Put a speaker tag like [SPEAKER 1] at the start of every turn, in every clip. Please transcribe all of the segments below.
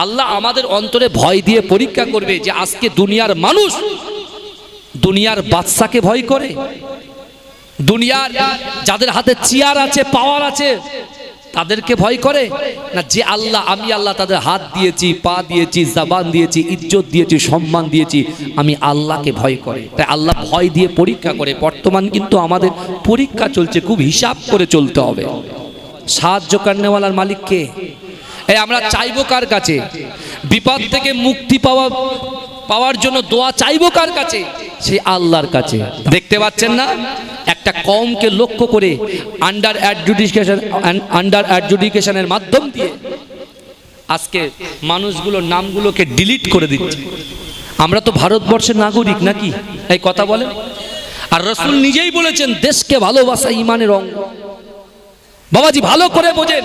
[SPEAKER 1] আল্লাহ আমাদের অন্তরে ভয় দিয়ে পরীক্ষা করবে যে আজকে দুনিয়ার মানুষ দুনিয়ার বাদশাকে ভয় করে, দুনিয়ার যাদের হাতে চেয়ার আছে, পাওয়ার আছে, তাদেরকে ভয় করে না যে আল্লাহ, আমি আল্লাহ তাদের হাত দিয়েছি, পা দিয়েছি, জবান দিয়েছি, ইজ্জত দিয়েছি, সম্মান দিয়েছি, আমি আল্লাহকে ভয় করে। তাই আল্লাহ ভয় দিয়ে পরীক্ষা করে। বর্তমান কিন্তু আমাদের পরীক্ষা চলছে, খুব হিসাব করে চলতে হবে। সাহায্য করনেওয়ালার মালিক কে? এই আমরা চাইবো কার কাছে? বিপদ থেকে মুক্তি পাওয়ার জন্য দোয়া চাইবো কার কাছে? সেই আল্লাহর কাছে। দেখতে পাচ্ছেন না, একটা কওমকে লক্ষ্য করে আন্ডার অ্যাডজুডিকেশনের মাধ্যম দিয়ে আজকে মানুষগুলোর নামগুলোকে ডিলিট করে দিচ্ছে। আমরা তো ভারতবর্ষের নাগরিক নাকি? এই কথা বলেন। আর রাসূল নিজেই বলেছেন দেশকে ভালোবাসা ঈমানের অঙ্গ। বাবাজি ভালো করে বোঝেন।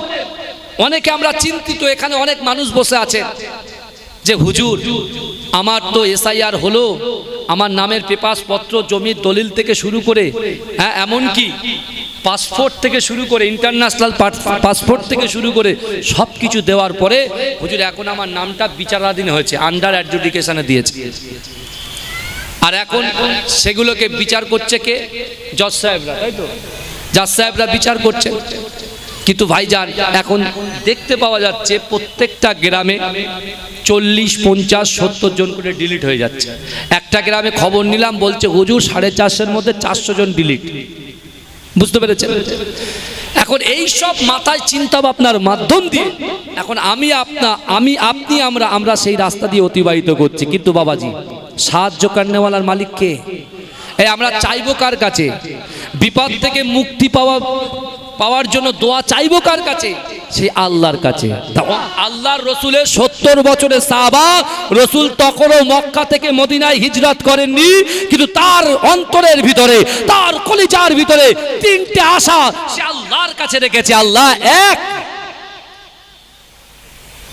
[SPEAKER 1] অনেকে আমরা চিন্তিত, এখানে অনেক মানুষ বসে আছেন যে হুজুর আমার তো এসআইআর হলো, আমার নামের পেপারস পত্র, জমির দলিল থেকে শুরু করে, হ্যাঁ এমনকি পাসপোর্ট থেকে শুরু করে, ইন্টারন্যাশনাল পাসপোর্ট থেকে শুরু করে সব কিছু দেওয়ার পরে হুজুর এখন আমার নামটা বিচারাধীন হয়েছে, আন্ডার অ্যাডজুডিকেশনে দিয়েছে। আর এখন সেগুলোকে বিচার করছে কে? জজ সাহেবরা, তাই তো? জজ সাহেবরা বিচার করছে। কিন্তু ভাইজান এখন দেখতে পাওয়া যাচ্ছে প্রত্যেকটা গ্রামে 40, 50, 70 জন করে ডিলিট হয়ে যাচ্ছে। একটা গ্রামে খবর নিলাম, বলছে হুজুর 450-এর মধ্যে 400 জন ডিলিট। বুঝতে পেরেছেন? এখন এই সব মাথায় চিন্তা ভাবনার মাধ্যম দিয়ে এখন আমরা সেই রাস্তা দিয়ে অতিবাহিত করছি। কিন্তু বাবাজি সাহায্য করনেওয়ালার মালিক কে? এই আমরা চাইবো কার কাছে? বিপদ থেকে মুক্তি পাওয়ার জন্য দোয়া চাইবো কার কাছে? সেই আল্লাহর কাছে। আল্লাহর রসুলের 70 বছরের সাহাবা, রসুল তখনও মক্কা থেকে মদিনায় হিজরত করেননি, কিন্তু তার অন্তরের ভিতরে, তার কলিজার ভিতরে 3টে আশা সে আল্লাহর কাছে রেখেছে। আল্লাহ এক।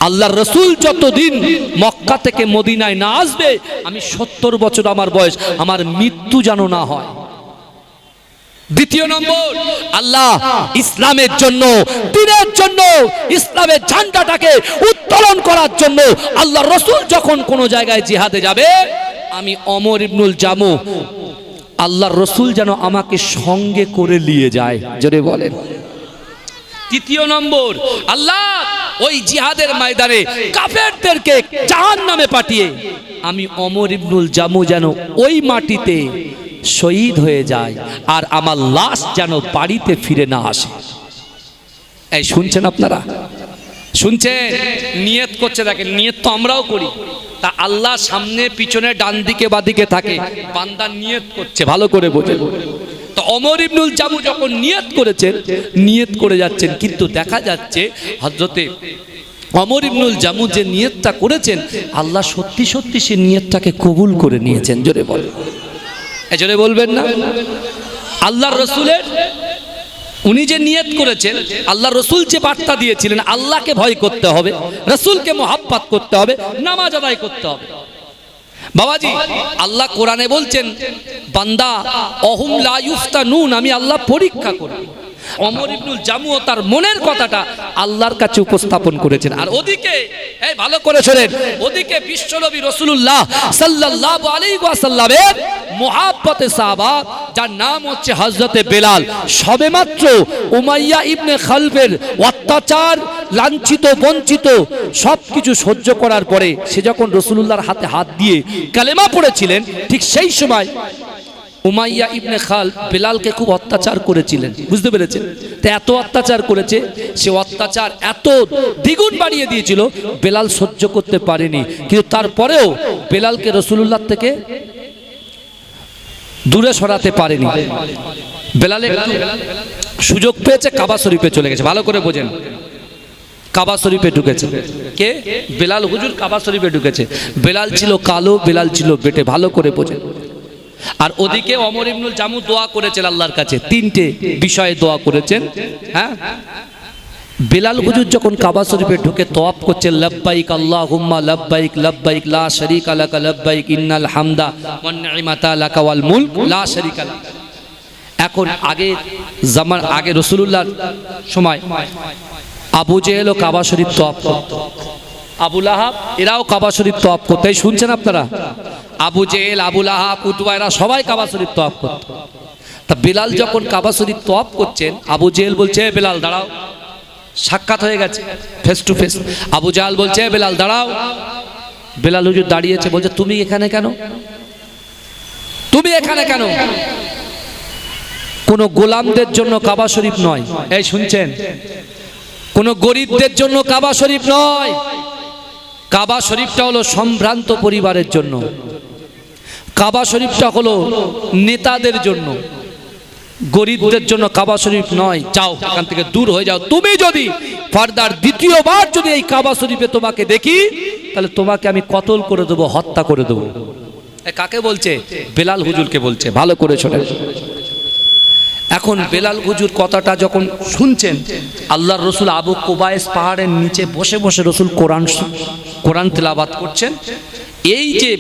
[SPEAKER 1] আল্লাহর রসুল যতদিন মক্কা থেকে মদিনায় না আসবে, আমি 70 বছর আমার বয়স, আমার মৃত্যু যেন না হয়। দ্বিতীয় নম্বর, আল্লাহ ইসলামের জন্য, দ্বীনের জন্য, ইসলামের ঝান্ডাটাকে উত্তোলন করার জন্য আল্লাহ রসুল যখন কোন জায়গায় জিহাদে যাবে, আমি ওমর ইবনুল জামু, আল্লাহর রসুল যেন আমাকে সঙ্গে করে নিয়ে যায়। জোরে বলেন। তৃতীয় নম্বর, আল্লাহ ওই জিহাদের ময়দানে কাফেরদেরকে জাহান্নামে পাঠিয়ে আমি ওমর ইবনুল জামু যেন ওই মাটিতে শহীদ হয়ে যায়, আর আমার লাশ যেন বাড়িতে ফিরে না আসে। এই শুনছেন আপনারা? শুনছেন? নিয়ত করছে, দেখেন নিয়ত তো আমরাও করি। তা আল্লাহ সামনে পিছনে ডান দিকে বাদিকে থাকে, বান্দা নিয়ত করছে, ভালো করে বোঝেন। তো ওমর ইবনুল জামু যখন নিয়ত করেছেন, নিয়ত করে যাচ্ছেন, কিন্তু দেখা যাচ্ছে হযরতে ওমর ইবনুল জামু যে নিয়তটা করেছেন, আল্লাহ সত্যি সত্যি সে নিয়তটাকে কবুল করে নিয়েছেন। জোরে বলেন। এজন্য বলবেন না, আল্লাহর রসুলের উনি যে নিয়ত করেছেন, আল্লাহ রসুল যে বার্তা দিয়েছিলেন, আল্লাহকে ভয় করতে হবে, রসুলকে মোহাব্বত করতে হবে, নামাজ আদায় করতে হবে। বাবাজি আল্লাহ কোরআনে বলছেন, বান্দা অহুম লা ইফতানুন, আমি আল্লাহ পরীক্ষা করি। ওমর ইবনুল জামু তার মনের কথাটা আল্লাহর কাছে উপস্থাপন করেছেন। আর ওদিকে, এই ভালো করে শোনেন, ওদিকে বিশ্বনবী রাসূলুল্লাহ সাল্লাল্লাহু আলাইহি ওয়াসাল্লামের মুহাব্বতে সাহাবা, যার নাম হচ্ছে হযরতে বেলাল, সবেমাত্র উমাইয়া ইবনে খালফের অত্যাচার, লাঞ্ছিত, বঞ্চিত সবকিছু সহ্য করার পরে সে যখন রাসূলুল্লাহর হাতে হাত দিয়ে কালেমা পড়েছিলেন, ঠিক সেই সময় উমাইয়া ইবনে খালফ বেলালকে খুব অত্যাচার করেছিলেন। বুঝতে পেরেছেন? তো এত অত্যাচার করেছে, সে অত্যাচার এত দ্বিগুণ বাড়িয়ে দিয়েছিল, বেলাল সহ্য করতে পারেনি। কিন্তু তারপরেও বেলালকে রাসূলুল্লাহ থেকে দূরে সরাতে পারেনি। বেলাল একটু সুযোগ পেয়েছে, কাবা শরীফে চলে গেছে। ভালো করে বোঝেন, কাবা শরীফে ঢুকেছে। কে? বেলাল হুজুর কাবা শরীফে ঢুকেছে। বেলাল ছিল কালো, বেলাল ছিল বেটে। ভালো করে বোঝেন। আর ওদিকে ওমর ইবনুল জামু দোয়া করেছেন আল্লাহর কাছে, 3টে বিষয়ে দোয়া করেছেন। হ্যাঁ, বেলাল হুজুর যখন কাবা শরীফে ঢুকে তওয়াফ করছেন, লাব্বাইক আল্লাহুম্মা লাব্বাইক লাব্বাইক লা শারীকা লাকা লাব্বাইক ইন্নাল হামদা ওয়ান নি'মাতা লাকা ওয়াল মুলক লা শারীকা লাক। এখন আগে রাসূলুল্লাহর সময় আবু জেহেল ও কাবা শরীফ তওয়াফ করত। আবু লাহাব এরাও কাবা শরীফ তওয়াফ করতে, এই শুনছেন আপনারা? আবু জেহেল, আবু লাহাব, উতবা এরা সবাই কাবা শরীফ তওয়াফ করত। তা বেলাল যখন কাবা শরীফ তওয়াফ করছেন, আবু জেহেল বলছে বেলাল দাঁড়াও, সাক্ষাৎ হয়ে গেছে face to face. Abu Jahl বলছে বেলাল দাঁড়াও। বেলাল হুজুর দাঁড়িয়েছে, বলছে তুমি এখানে কেন? তুমি এখানে কেন? কোন গোলামদের জন্য কাবা শরীফ নয়, এই শুনছেন? কোন গরিবদের জন্য কাবা শরীফ নয়। কাবা শরীফটা হলো সম্ভ্রান্ত পরিবারের জন্য, কাবা শরীফটা হলো নেতাদের জন্য, গরিবদের জন্য কাবা শরীফ নয়। যাও এখান থেকে দূর হয়ে যাও। তুমি যদি ফার্দার দ্বিতীয়বার যদি এই কাবা শরীফে তোমাকে দেখি, তাহলে তোমাকে আমি কতল করে দেবো, হত্যা করে দেবো। কাকে বলছে? বেলাল হুজুরকে বলছে। ভালো করে শোনেন। এখন বেলাল হুজুর কথাটা যখন শুনছেন, আল্লাহর রসুল আবু কুবাইস পাহাড়ের নিচে বসে বসে রসুল কোরআন তেলাওয়াত করছেন। এই যে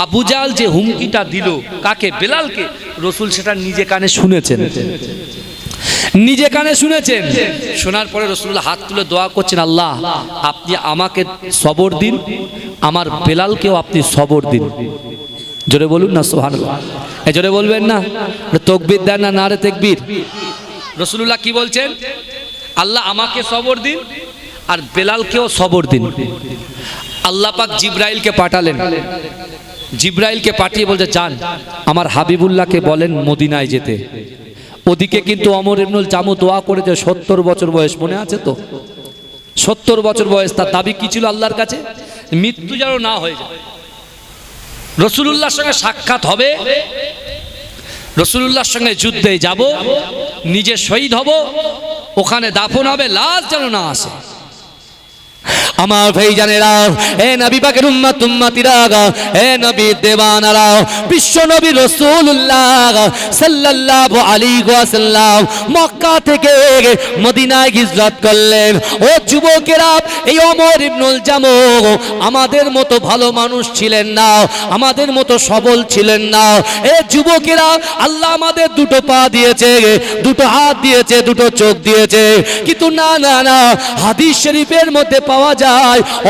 [SPEAKER 1] আবু জাহল যে হুমকিটা দিল কাকে? বেলালকে। রসুল সেটা নিজে কানে শুনেছেন, নিজে কানে শুনেছেন। শোনার পরে রাসূলুল্লাহ হাত তুলে দোয়া করছেন, আল্লাহ আপনি আমাকে সবর দিন, আমার বেলালকেও আপনি সবর দিন। জোরে বলুন না সুবহানাল্লাহ। এই জোরে বলবেন না? তাকবীর দেন না নারে তাকবীর। রাসূলুল্লাহ কি বলছেন? আল্লাহ আমাকে সবর দিন আর বেলালকেও সবর দিন। আল্লাহ পাক জিবরাইলকে পাঠালেন। জিবরাইলকে পাঠিয়ে বলছে, যান আমার হাবিবুল্লাহকে বলেন মদিনায় যেতে। ওদিকে কিন্তু ওমর ইবনুল জামু দোয়া করেছে, 70 বছর বয়স, মনে আছে তো? 70 বছর বয়স। তার দাবি কি ছিল আল্লাহর কাছে? মৃত্যু যেন না হয়ে যায়। রাসূলুল্লাহর সঙ্গে সাক্ষাৎ হবে, রাসূলুল্লাহর সঙ্গে যুদ্ধে যাব, নিজে শহীদ হব, ওখানে দাফন হবে, লাশ যেন না আসে। আমার ভাইজানেরা, এ নবী পাকের উম্মত উম্মতিরা, এ নবী দেওয়ানারা, বিশ্ব নবী রাসূলুল্লাহ সাল্লাল্লাহু আলাইহি ওয়াসাল্লাম মক্কা থেকে মদিনায় হিজরত করলেন। ও যুবকেরা, এই ওমর ইবনুল জামু আমাদের মতো ভালো মানুষ ছিলেন না, আমাদের মতো সবল ছিলেন না। এ যুবকেরা, আল্লাহ আমাদের দুটো পা দিয়েছে, দুটো হাত দিয়েছে, দুটো চোখ দিয়েছে, কিন্তু না না না, হাদিস শরীফের মধ্যে পাওয়া যায়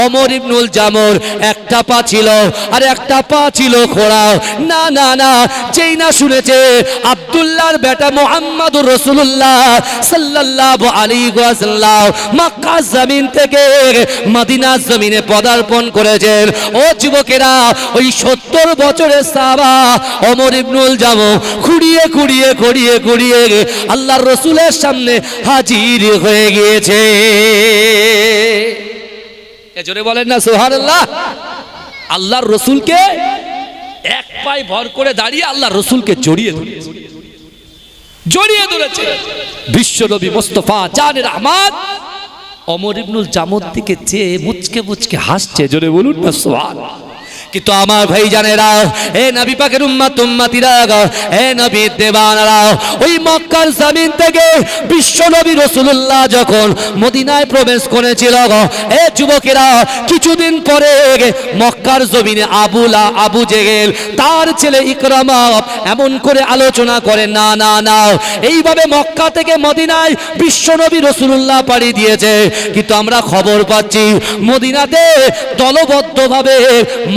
[SPEAKER 1] ওমর ইবনুল জামুর একটা পা ছিল আর একটা পা ছিল খোড়া। না না না, যেই না শুনেছে আব্দুল্লাহর বেটা মুহাম্মদুর রাসূলুল্লাহ সাল্লাল্লাহু আলাইহি ওয়াসাল্লাম মক্কার জমিন থেকে মদিনার জমিনে পদার্পণ করেছেন। ও যুবকেরা, ওই 70 বছরের সাহাবা ওমর ইবনুল জামু খুঁড়িয়ে খুঁড়িয়ে খুঁড়িয়ে খুঁড়িয়ে আল্লাহর রাসূলের সামনে হাজির হয়ে গিয়েছে। জোরে বলেন না সুবহানাল্লাহ। আল্লাহর রাসূলকে এক পায়ে ভর করে দাঁড়িয়ে আল্লাহর রাসূলকে জড়িয়ে ধরেছে বিশ্ব নবী মুস্তাফা জানে রহমত। ওমর ইবনুল জামুর দিকে চেয়ে মুচকে মুচকে হাসছে। জোরে বলুন না সুবহানাল্লাহ। কিন্তু আমার ভাইজানেরা, এ নবী পাকের উম্মত উম্মতিরা, এ নবী দেওয়ানারা, ওই মক্কার জমিন থেকে বিশ্ব নবী রাসূলুল্লাহ যখন মদিনায় প্রবেশ করেছিল, এ যুবকেরা, কিছুদিন পরে মক্কার জমিনে আবু জেহেল তার ছেলে ইকরামা এমন করে আলোচনা করে, না না না, এইভাবে মক্কা থেকে মদিনায় বিশ্ব নবী রাসূলুল্লাহ পাড়ি দিয়েছে, কিন্তু আমরা খবর পাচ্ছি মদিনাতে দলবদ্ধভাবে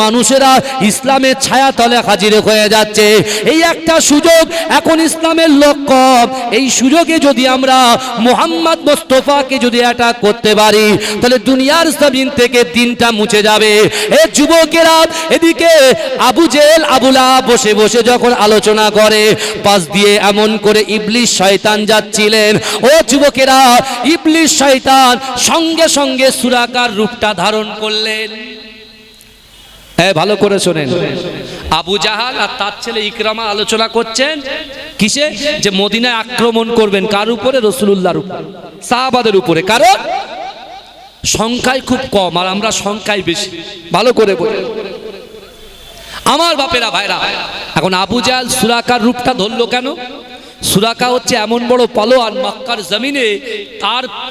[SPEAKER 1] মানুষেরা ইসলামের ছায়া তলে হাজির হয়ে যাচ্ছে। এই একটা সুযোগ, এখন ইসলামের লক্ষ্য, এই সুযোগে যদি আমরা মুহাম্মদ মুস্তাফাকে যদি অ্যাটাক করতে পারি, তাহলে দুনিয়ার জমিন থেকে দিনটা মুছে যাবে। এ যুবকেরা, এদিকে আবু জেহেল আবু লাহাব বসে বসে যখন আলোচনা করে, পাশ দিয়ে এমন করে ইবলিস শয়তান যাচ্ছিলেন। ও যুবকেরা, ইবলিস শয়তান সঙ্গে সঙ্গে সুরাকার রূপটা ধারণ করলেন। ভালো করে শোনেন, আবু জাহাল আর তার ছেলে ইকরামা আলোচনা করছেন কিসে? যে মদিনায় আক্রমণ করবেন। কার উপরে? রাসূলুল্লাহর উপরে, সাহাবাদের উপরে। কারণ সংখ্যায় খুব কম আর আমরা সংখ্যায় বেশি। ভালো করে বলে আমার বাপেরা ভাইরা, এখন আবু জাহাল সুরাকার রূপটা ধরলো কেন? সুরাকা হচ্ছে এমন বড় পালোয়ান মক্কার জমিনে,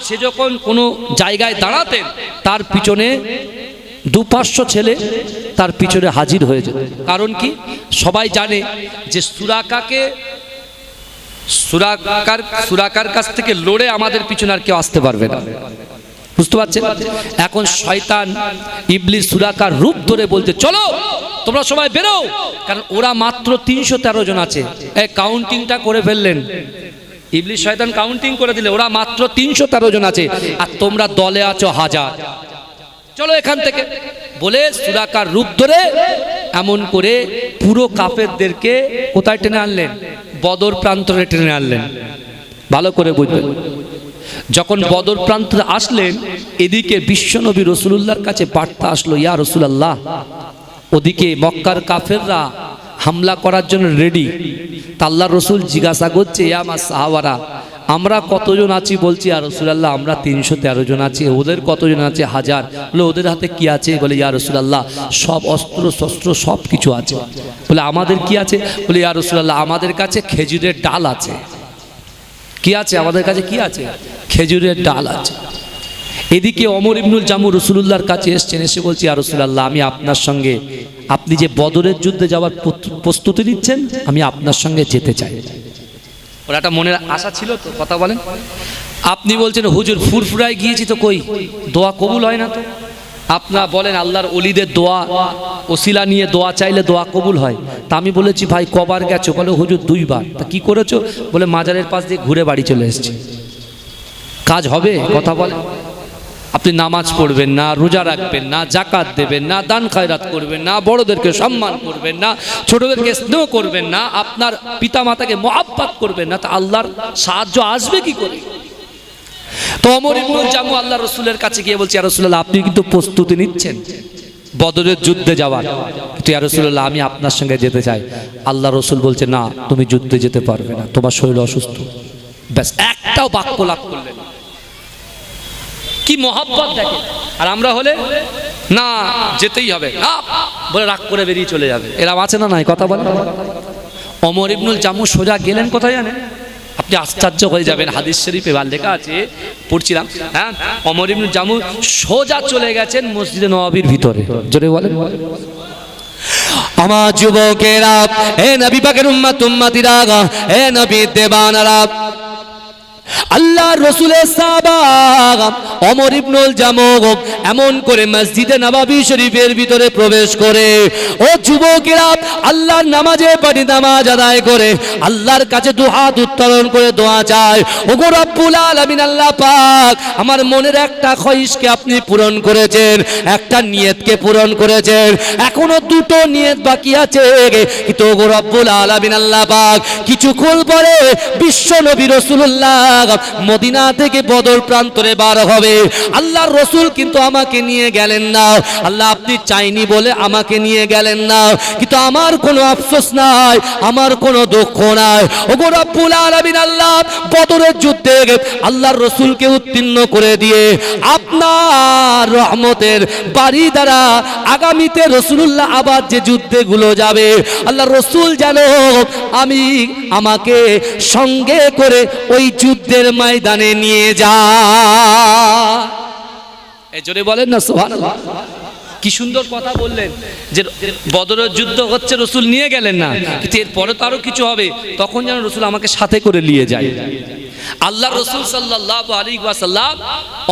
[SPEAKER 1] সে যখন কোনো জায়গায় দাঁড়াতেন, তার পিছনে 200-500 ছেলে তার পিছনে হাজির হয়ে যেত। কারণ কি? সবাই জানে যে সুরাকার কাছ থেকে লড়ে আমাদের পিছনে আর কেউ আসতে পারবে না। বুঝতে পারছেন? এখন শয়তান ইবলিস সুরাকার রূপ ধরে বলতে, চলো তোমরা সবাই বেরো, কারণ ওরা মাত্র 313 জন আছে। এই কাউন্টিংটা করে ফেললেন, ইবলিস শয়তান কাউন্টিং করে দিলে ওরা মাত্র 313 জন আছে, আর তোমরা দলে আছো 1000, চলো এখান থেকে বলে সুরাকার রূপ ধরে এমন করে পুরো কাফেরদেরকে কোথায় টেনে আনলেন? বদর প্রান্তরে টেনে আনলেন। ভালো করে বুঝবেন, যখন বদর প্রান্তরে আসলেন, এদিকে বিশ্বনবী রাসূলুল্লাহর কাছে বার্তা আসলো, ইয়া রাসূলুল্লাহ, ওদিকে মক্কার কাফেররা হামলা করার জন্য রেডি। তা আল্লাহর রাসূল জিজ্ঞাসা করছে, ইয়া আমার সাহাবারা, আমরা কতজন আছি? বলছি, ইয়া রাসূলুল্লাহ, আমরা 313 জন আছি। ওদের কতজন আছে? 1000। বলে ওদের হাতে কি আছে? বলে, ইয়া রাসূলুল্লাহ, সব অস্ত্র শস্ত্র সব কিছু আছে। বলে আমাদের কি আছে? বলে, ইয়া রাসূলুল্লাহ, আমাদের কাছে খেজুরের ডাল আছে। কি আছে আমাদের কাছে? কি আছে? খেজুরের ডাল আছে। এদিকে ওমর ইবনুল জামু রাসূলুল্লাহর কাছে এসেছেন, এসে বলছি, ইয়া রাসূলুল্লাহ, আমি আপনার সঙ্গে, আপনি যে বদরের যুদ্ধে যাওয়ার প্রস্তুতি নিচ্ছেন, আমি আপনার সঙ্গে যেতে চাই। ওর একটা মনের আশা ছিল তো, কথা বলেন। আপনি বলছেন, হুজুর ফুরফুরায় গিয়েছি তো, কই দোয়া কবুল হয় না তো? আপনারা বলেন আল্লাহর ওলিদের দোয়া ওসিলা নিয়ে দোয়া চাইলে দোয়া কবুল হয়। তা আমি বলেছি, ভাই কবার গেছো? বলে হুজুর 2 বার। তা কি করেছো? বলে মাজারের পাশ দিয়ে ঘুরে বাড়ি চলে এসেছি। কাজ হবে? কথা বলেন। আপনি নামাজ পড়বেন না, রোজা রাখবেন না, জাকাত দেবেন না, দান খায়রাত করবেন না, বড়দেরকে সম্মান করবেন না, ছোটদেরকে স্নেহ করবেন না, আপনার পিতা মাতাকে মহাব্বত করবেন না, তা আল্লাহর সাহায্য আসবে কি করে? তো ওমর ইবনুল জামু আল্লাহ রাসূলের কাছে গিয়ে বলছে, ইয়া রাসূলুল্লাহ, আপনি কিন্তু প্রস্তুতি নিচ্ছেন বদরের যুদ্ধে যাওয়ার, কিন্তু ইয়া রাসূলুল্লাহ, আমি আপনার সঙ্গে যেতে চাই। আল্লাহ রাসূল বলছে, না, তুমি যুদ্ধে যেতে পারবে না, তোমার শরীর অসুস্থ। ব্যাস, একটাও বাক্য লাভ করলেন। কি মহব্বত দেখে! আর আমরা হলে না, যেতেই হবে না বলে রাগ করে বেরিয়ে চলে যাবে। এরকম আছে না নাই? কথা বলে। ওমর ইবনুল জামু সোজা গেলেন কোথায় জানেন? আপনি আশ্চর্য হয়ে যাবেন, হাদিস শরীফে লেখা আছে, পড়ছিলাম। হ্যাঁ, ওমর ইবনুল জামু সোজা চলে গেছেন মসজিদে নববীর ভিতরে। জোরে বলেন। আমার যুবকেরা, হে নবী পাকের উম্মতিরা, হে নবী দেবানারা, আল্লাহ রাসূলের সাহাবা ওমর ইবনুল জামু এমন করে মসজিদে নববী শরীফের ভিতরে প্রবেশ করে, ও যুবকেরা, আল্লাহর নামাজে পাটি নামাজ আদায় করে আল্লাহর কাছে দুহাত উত্তোলন করে দোয়া চায়। ওগো রব্বুল আলামিন, আল্লাহ পাক, আমার মনের একটা খয়েশকে আপনি পূরণ করেছেন, একটা নিয়তকে পূরণ করেছেন, এখনো 2টো নিয়ত বাকি আছে। কিন্তু ওগো রব্বুল আলামিন, আল্লাহ পাক, কিছুক্ষণ পরে বিশ্ব নবী রাসূলুল্লাহ মদিনা থেকে বদর প্রান্তরে বার হবে। আল্লাহর রাসূল কিন্তু আমাকে নিয়ে গেলেন না। আল্লাহ আপনি চাইনি বলে আমাকে নিয়ে গেলেন না, কিন্তু আমার কোনো আফসোস নাই, আমার কোনো দুঃখ নাই। ওগো রব্বুল আলামিন, আল্লাহ বদরের যুদ্ধে আল্লাহর রাসূলকে উত্তীর্ণ করে দিয়ে আপনার রহমতের বাড়ি দ্বারা আগামীতে রাসূলুল্লাহ আবার যে যুদ্ধেগুলো যাবে, আল্লাহর রাসূল যেন আমাকে সঙ্গে করে ওই যুদ্ধের ময়দানে নিয়ে যা। এই জোরে বলেন না সুবহানাল্লাহ। কি সুন্দর কথা বললেন যে বদরের যুদ্ধ হচ্ছে, রাসূল নিয়ে গেলেন না, কিন্তু এরপরে তো আরো কিছু হবে, তখন যেন রাসূল আমাকে সাথে করে নিয়ে যায়। আল্লাহ রাসূল সাল্লাল্লাহু আলাইহি ওয়াসাল্লাম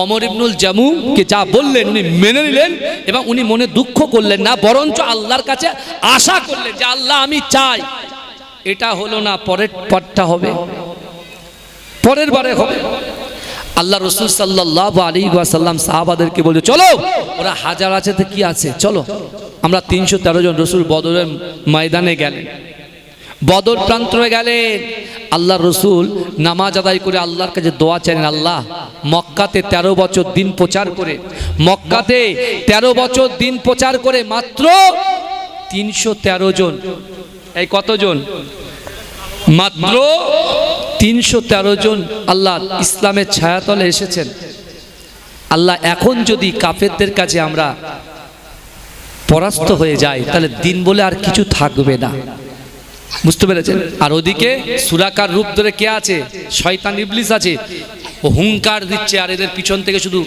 [SPEAKER 1] ওমর ইবনুল জামুকে যা বললেন উনি মেনে নিলেন, এবং উনি মনে দুঃখ করলেন না, বরঞ্চ আল্লাহর কাছে আশা করলেন যে আল্লাহ আমি চাই এটা হলো না, পরের পারটা হবে, পরের বারে হবে। আল্লাহ রাসূল সাল্লাল্লাহু আলাইহি ওয়াসাল্লাম সাহাবাদেরকে বলছে, চলো, ওরা 1000 আছে তো কি আছে, চলো আমরা 313 জন। রাসূল বদরের ময়দানে গেলেন, বদর প্রান্তরে গেলেন। আল্লাহ রাসূল নামাজ আদায় করে আল্লাহর কাছে দোয়া চাইলেন, আল্লাহ মক্কাতে 13 বছর দিন প্রচার করে, মক্কাতে 13 বছর দিন প্রচার করে মাত্র 313 জন, এই কতজন? মাত্র 313 জন আল্লাহ ইসলামের ছায়াতলে এসেছেন। আল্লাহ এখন যদি কাফেরদের কাছে আমরা পরাস্ত হয়ে যাই, তাহলে দিন বলে আর কিছু থাকবে না। বুঝতে পেরেছেন? আর ওদিকে সুরাকার রূপ ধরে কে আছে? শয়তান ইবলিস আছে, ও হুঙ্কার দিচ্ছে, আর এদের পিছন থেকে শুধু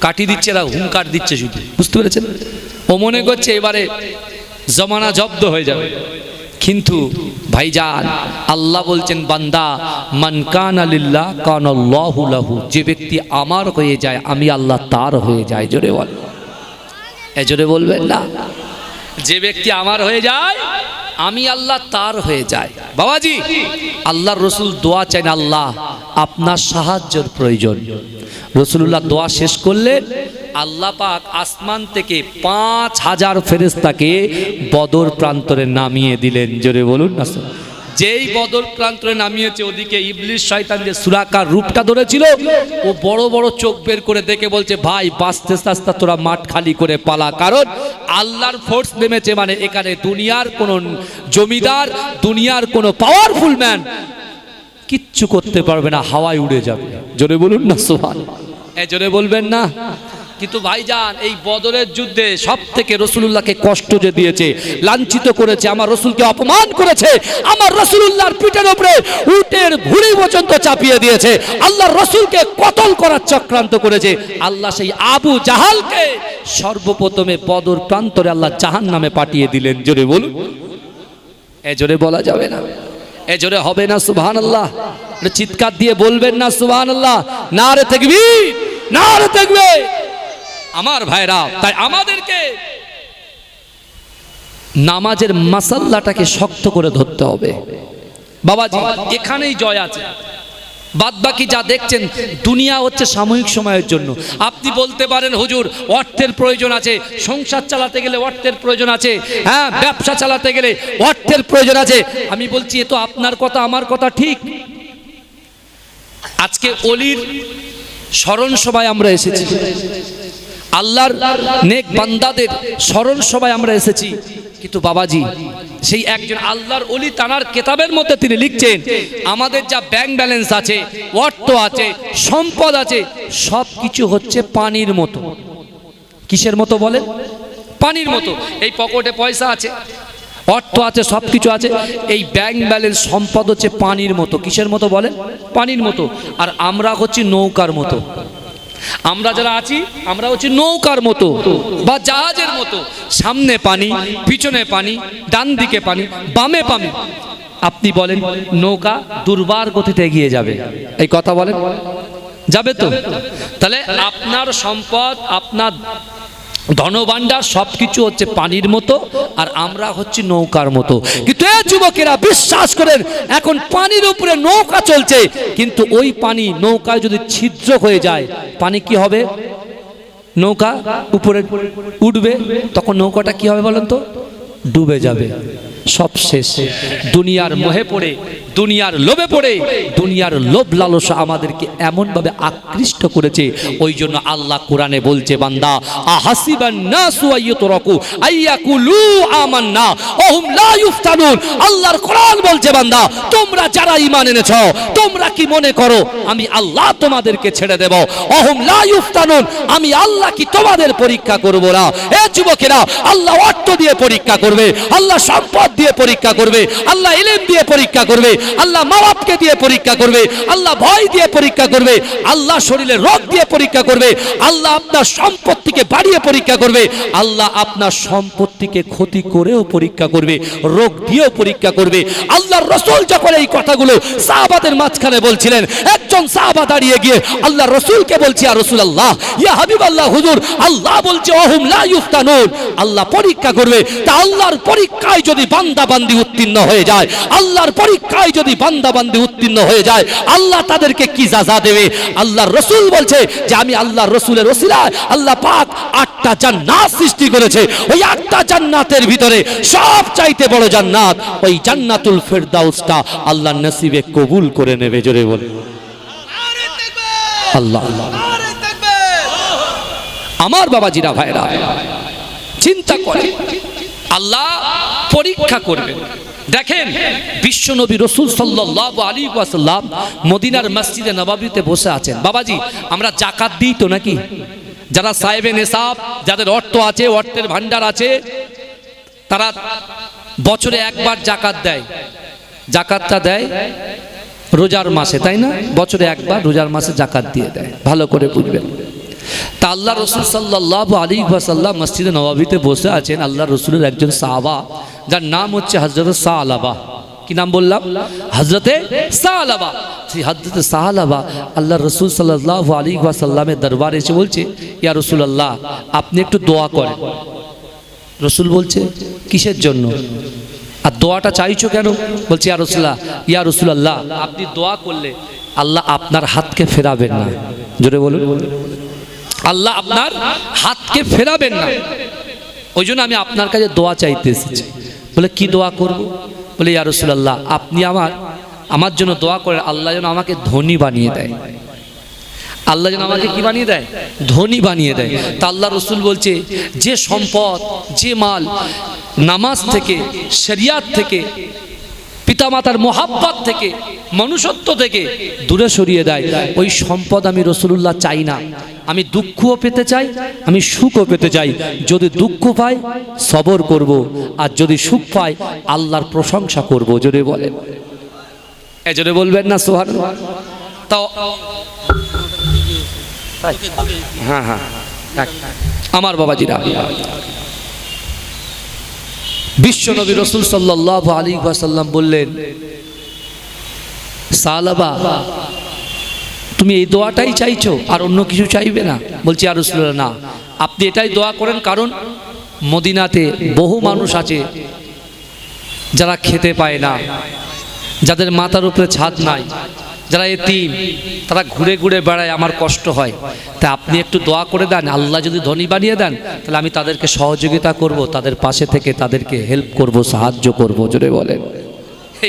[SPEAKER 1] কাটি দিচ্ছে, এরা হুঙ্কার দিচ্ছে শুধু। বুঝতে পেরেছেন? ও মনে করছে এবারে জমানা জব্দ হয়ে যাবে। কিন্তু ভাইজান আল্লাহ বলছেন বান্দা মান কানা লিল্লাহ কানাল্লাহু লাহু, যে ব্যক্তি আমার হয়ে যায় আমি আল্লাহ তার হয়ে যায়। জোরে বল, জোরে বলবেন না? যে ব্যক্তি আমার হয়ে যায় আমি আল্লাহ তার হয়ে যায়। বাবাজি আল্লাহর রসুল দোয়া চান, আল্লাহ আপনার সাহায্যের প্রয়োজন। রসুলুল্লাহ দোয়া শেষ করলেন, আল্লাহ পাক আসমান থেকে 5000 ফেরেশতাকে বদর প্রান্তরে নামিয়ে দিলেন। জোরে বলুন না। যেই বদর প্রান্তরে নামিয়েছে ওদিকে ইবলিস শয়তান যে সুরাকার রূপটা ধরেছিল, ও বড় বড় চোখ বের করে দেখে বলছে ভাই বাঁচতে সাস্তা তোরা মাঠ খালি করে পালা, কারণ আল্লাহর ফোর্স নেমেছে, মানে এখানে দুনিয়ার কোন জমিদার, দুনিয়ার কোন পাওয়ারফুল ম্যান কিচ্ছু করতে পারবে না, হাওয়ায় উড়ে যাবে। জোরে বলুন না সুবহানাল্লাহ, জোরে বলবেন না? কিন্তু ভাইজান এই বদরের যুদ্ধে সব থেকে রসুলুল্লাহকে কষ্ট যে দিয়েছে, লাঞ্ছিত করেছে, আমার রসুলকে অপমান করেছে, আমার রসুলুল্লাহর পিঠের উপরে উটের ভুঁড়ি পর্যন্ত চাপিয়ে দিয়েছে, আল্লাহর রসুলকে কতল করার চক্রান্ত করেছে, আল্লাহ সেই আবু জাহালকে সর্বপ্রথমে বদর প্রান্তরে আল্লাহ জাহান্নামে পাঠিয়ে দিলেন। জোরে বলুন, জোরে বলা যাবে না, জোরে হবে না সুবহানাল্লাহ? চিৎকার দিয়ে বলবেন না সুবহানাল্লাহ? নারে তাকবীর, নারে তাকবীর। আমার ভাইরা, তাই আমাদেরকে নামাজের মাসাল্লাটাকে শক্ত করে ধরতে হবে। বাবাজি এখানেই জয় আছে, বাদ বাকি যা দেখছেন দুনিয়া হচ্ছে সাময়িক সময়ের জন্য। আপনি বলতে পারেন হুজুর অর্থের প্রয়োজন আছে, সংসার চালাতে গেলে অর্থের প্রয়োজন আছে, হ্যাঁ ব্যবসা চালাতে গেলে অর্থের প্রয়োজন আছে। আমি বলছি এ তো আপনার কথা আমার কথা ঠিক। আজকে অলির স্মরণ সভায় আমরা এসেছি, আল্লাহর নেক বান্দাদের স্মরণ সভায় আমরা এসেছি, কিন্তু বাবাজি সেই একজন আল্লাহর ওলি তানার কেতাবের মধ্যে তিনি লিখছেন আমাদের যা ব্যাংক ব্যালেন্স আছে, অর্থ আছে, সম্পদ আছে, সব কিছু হচ্ছে পানির মতো। কিসের মতো বলেন? পানির মতো। এই পকেটে পয়সা আছে, অর্থ আছে, সব কিছু আছে, এই ব্যাংক ব্যালেন্স সম্পদ হচ্ছে পানির মতো। কিসের মতো বলেন? পানির মতো। আর আমরা হচ্ছি নৌকার মতো। আমরা যারা আছি আমরা হচ্ছে নৌকার মতো বা জাহাজের মতো, সামনে পানি, পিছনে পানি, ডান দিকে পানি, বামে পানি। আপনি বলেন নৌকা দুর্বার গতিতে এগিয়ে যাবে, এই কথা বলেন, যাবে তো? তাহলে আপনার সম্পদ, আপনার ধনভাণ্ডার সবকিছু হচ্ছে পানির মতো, আর আমরা হচ্ছে নৌকার মতো। কিন্তু এই যুবকেরা বিশ্বাস করেন, এখন পানির উপরে নৌকা চলছে, কিন্তু ওই পানি নৌকায় যদি ছিদ্র হয়ে যায়, পানি কি হবে? নৌকা উপরে উঠবে, তখন নৌকাটা কি হবে বলেন তো? ডুবে যাবে, সব শেষ। দুনিয়ার মোহে পড়ে, দুনিয়ার লোভে পড়ে, দুনিয়ার লোভ লালসা আমাদেরকে এমন ভাবে আকৃষ্ট করেছে। ওই জন্য আল্লাহ কোরআনে বলছে বান্দা আহাসিবান নাসু আইয়ুতরাকু আইয়াকুলু আমান্না ওহুম লা ইফতানুন। আল্লাহর কোরআন বলছে বান্দা তোমরা যারা ঈমান এনেছো তোমরা কি মনে করো আমি আল্লাহ তোমাদেরকে ছেড়ে দেব? ওহুম লা ইফতানুন, আমি আল্লাহ কি তোমাদের পরীক্ষা করব না? এ যুবকেরা, আল্লাহ অর্থ দিয়ে পরীক্ষা করবে, আল্লাহ সম্পদ দিয়ে পরীক্ষা করবে, আল্লাহ ইলম দিয়ে পরীক্ষা করবে, আল্লাহ মা-বাপকে দিয়ে পরীক্ষা করবে, আল্লাহ ভয় দিয়ে পরীক্ষা করবে, আল্লাহ শরীরে রোগ দিয়ে পরীক্ষা করবে, আল্লাহ আপনার সম্পত্তিকে বাড়িয়ে পরীক্ষা করবে, আল্লাহ আপনার সম্পত্তিকে ক্ষতি করেও পরীক্ষা করবে, রোগ দিয়েও পরীক্ষা করবে। আল্লাহর রাসূল যখন এই কথাগুলো সাহাবাদের মাঝখানে বলছিলেন, একজন সাহাবা দাঁড়িয়ে গিয়ে আল্লাহর রাসূলকে বলছে, ইয়া রাসূলুল্লাহ, ইয়া হাবিবাল্লাহ, হুজুর আল্লাহ বলছে ওহুম লা ইফতানুন, আল্লাহ পরীক্ষা করবে। তা আল্লাহর পরীক্ষায় যদি বান্দাবান্দি উত্তীর্ণ হয়ে যায়, আল্লাহর পরীক্ষায় যদি বান্দাবান্দি উত্তীর্ণ হয়ে যায়, আল্লাহ তাদেরকে কি সাজা দেবে? আল্লাহর রাসূল বলছে যে আমি আল্লাহর রাসূলের ওসিলায় আল্লাহ পাক 8টা জান্নাত সৃষ্টি করেছে। ওই 8টা জান্নাতের ভিতরে সবচাইতে বড় জান্নাত ওই জান্নাতুল ফেরদাউসটা আল্লাহ নসিবে কবুল করে নেবে। জোরে বলে আল্লাহ আল্লাহ। আমার বাবাজিরা ভাইরা চিন্তা করে আল্লাহ পরীক্ষা করবেন। দেখেন বিশ্বনবী রাসূল সাল্লাল্লাহু আলাইহি ওয়াসাল্লাম মদিনার মসজিদে নববীতে বসে আছেন। বাবাজি আমরা যাকাত দিই তো নাকি? যারা সাহেবে নেশাব, যাদের অর্থ আছে, অর্থের ভান্ডার আছে, তারা বছরে একবার যাকাত দেয়। যাকাতটা দেয় রোজার মাসে, তাই না? বছরে একবার রোজার মাসে যাকাত দিয়ে দেয়, ভালো করে বুঝবেন। তা আল্লাহ রসুল সাল্লাল্লাহু আলাইহি ওয়াসাল্লাম মসজিদে নববীতে বসে আছেন। আল্লাহ রসুলের একজন সাহাবা, যার নাম হচ্ছে হযরত সালাবা। কি নাম বললাম? হযরতে সালাবা। সেই হযরতে সালাবা আল্লাহ রসুল সাল্লাল্লাহু আলাইহি ওয়াসাল্লামের দরবারে এসে বলছে, ইয়া রাসূলুল্লাহ, আপনি একটু দোয়া করেন। রসুল বলছে, কিসের জন্য? আর দোয়াটা চাইছো কেন? বলছে, ইয়া রাসূলুল্লাহ, আপনি দোয়া করলে আল্লাহ আপনার হাতকে ফেরাবেন না। জোরে বলুন, আল্লাহ আপনার হাতকে ফেরাবেন না। ওই জন্য আমি আপনার কাছে দোয়া চাইতে এসেছি। বলে, কি দোয়া করব? বলে, ইয়া রাসূলুল্লাহ, আপনি আমার জন্য দোয়া করেন, আল্লাহ যেন আমাকে ধনী বানিয়ে দেয়। আল্লাহ যেন আমাকে কি বানিয়ে দেয়? ধনী বানিয়ে দেয়। তা আল্লাহ রসুল বলছে, যে সম্পদ, যে মাল নামাজ থেকে, শরিয়াত থেকে, পিতামাতার মোহাব্বত থেকে, মনুষ্যত্ব থেকে দূরে সরিয়ে দেয়, ওই সম্পদ আমি রাসূলুল্লাহ চাই না। আমি দুঃখও পেতে চাই, আমি সুখও পেতে চাই। যদি দুঃখ পাই সবর করব, আর যদি সুখ পাই আল্লাহর প্রশংসা করব। জোরে বলেন, জোরে বলবেন না সুবহানাল্লাহ? তাও হ্যাঁ হ্যাঁ, আমার বাবাজিরা, বিশ্ব নবী রাসূল সাল্লাল্লাহু আলাইহি ওয়াসাল্লাম বললেন, সালাবা, তুমি এই দোয়াটাই চাইছো আর অন্য কিছু চাইবে না? বলছি, ইয়া রাসূলুল্লাহ, না, আপনি এটাই দোয়া করেন। কারণ মদিনাতে বহু মানুষ আছে যারা খেতে পায় না, যাদের মাথার উপরে ছাদ নাই, যারা এতিম, তারা ঘুরে ঘুরে বেড়ায়, আমার কষ্ট হয়। তা আপনি একটু দোয়া করে দেন, আল্লাহ যদি ধনী বানিয়ে দেন তাহলে আমি তাদেরকে সহযোগিতা করব, তাদের পাশে থেকে তাদেরকে হেল্প করব, সাহায্য করব। জোরে বলেন।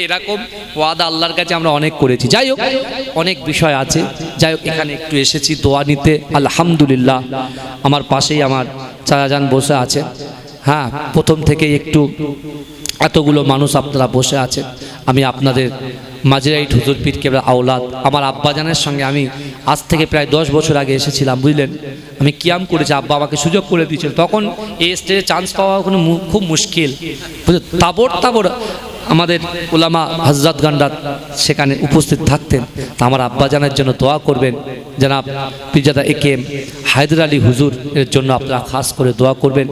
[SPEAKER 1] এরকম ওয়াদা আল্লাহর কাছে আমরা অনেক করেছি। যাই হোক, অনেক বিষয় আছে। যাই হোক, এখানে একটু এসেছি দোয়া নিতে। আলহামদুলিল্লাহ, আমার পাশেই আমার চাচাজান বসে আছে। হ্যাঁ, প্রথম থেকেই একটু এতগুলো মানুষ আপনারা বসে আছেন। আমি আপনাদের মাঝরাইট হুজুর পীর কেবলা আওলাদ, আমার আব্বাজানের সঙ্গে আমি আজ থেকে প্রায় 10 বছর আগে এসেছিলাম, বুঝলেন। আমি কিয়াম করেছি, আব্বা আমাকে সুযোগ করে দিয়েছিল। তখন এই স্টেজে চান্স পাওয়া কোনো খুব মুশকিল, বুঝলেন। তাবড় আমাদের উলামা হযরত গান্ডার সেখানে উপস্থিত থাকতেন। তা আমার আব্বাজানের জন্য দোয়া করবেন। জনাব পীরজাদা একেএম হায়দার আলী হুজুর এর জন্য আপনারা খাস করে দোয়া করবেন।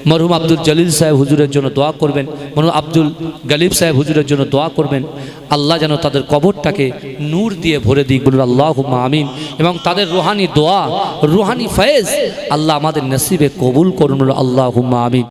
[SPEAKER 1] মরহুম আব্দুল জলিল সাহেব হুজুরের জন্য দোয়া করবেন। মরহুম আব্দুল গালিব সাহেব হুজুরের জন্য দোয়া করবেন। আল্লাহ যেন তাদের কবরটাকে নূর দিয়ে ভরে দিক, বলুন আল্লাহুম্মা আমিন। এবং তাদের রুহানি দোয়া, রুহানি ফয়েজ আল্লাহ আমাদের নসিবে কবুল করুন, আল্লাহুম্মা আমিন।